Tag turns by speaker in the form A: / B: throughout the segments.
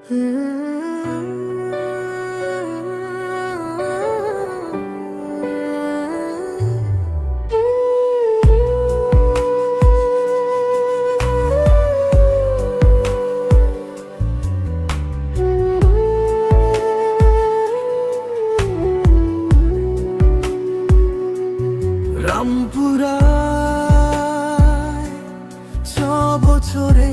A: রামপুরায় 6 বছরে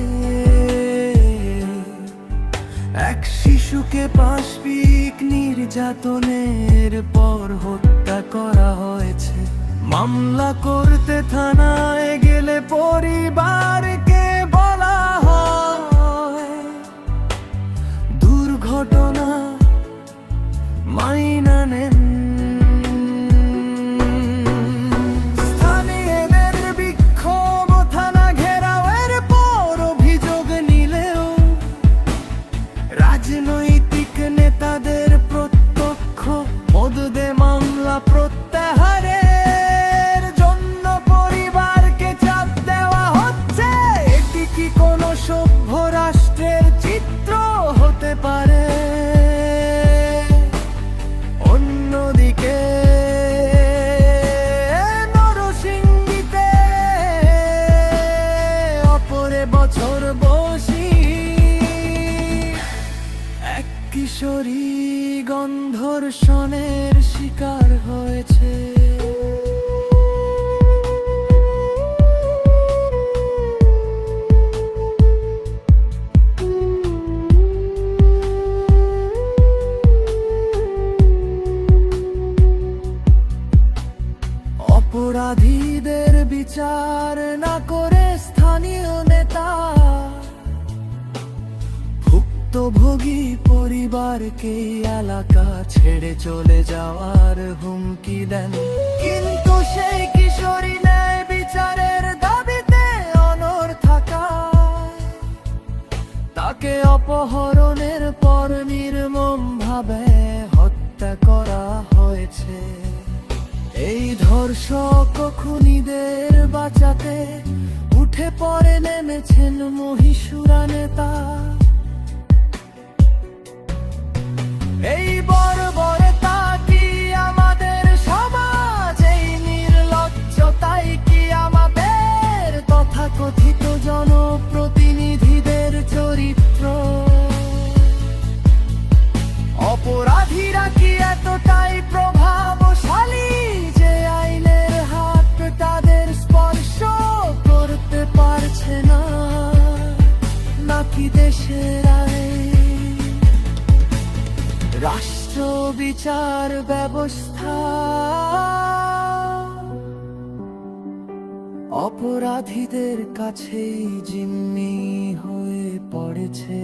A: এক শিশুকে পাশবিক নির্যাতনের পর হত্যা করা হয়েছে। মামলা করতে থানায় গেলে পরিবারকে বলা হয় দুর্ঘটনা মাইনা নেন। স্থানীয়দের বিক্ষোভ, থানা ঘেরাওয়ের পর অভিযোগ নিলেও রাজনৈতিক নেতাদের প্রত্যক্ষ মদদে মামলা প্রত্যাহারের জন্য পরিবারকে চাপ দেওয়া হচ্ছে। এটি কি কোনো সভ্য রাষ্ট্রের চিত্র হতে পারে? অন্যদিকে নরসিংদীতে অপরে বছর বসি এক কিশোরী গণধর্ষণের শিকার হয়েছে। অপরাধীদের বিচার না করে স্থানীয় নেতা ভুক্তভোগী পরিবারকে এলাকা ছেড়ে চলে যাওয়ার হুমকি দেন। কিন্তু সেই কিশোরী ন্যায় বিচারের দাবিতে অনড় থাকায় তাকে অপহরণের পর নির্মমভাবে হত্যা করা হয়েছে। এই ধর্ষক খুনিদের বাঁচাতে উঠে পড়ে নেমেছেন মহীশুরা নেতা। এই বর্বরতা কি আমাদের সমাজ? এই নির্লজ্জতাই কি আমাদের তথাকথিত জনপ্রতিনিধিদের চরিত্র? অপরাধীরা কি এতটাই প্রভাবশালী যে আইনের হাত তাদের স্পর্শ করতে পারছে না? নাকি দেশের আইন, রাষ্ট্র বিচার ব্যবস্থা অপরাধীদের কাছেই জিম্মি হয়ে পড়েছে?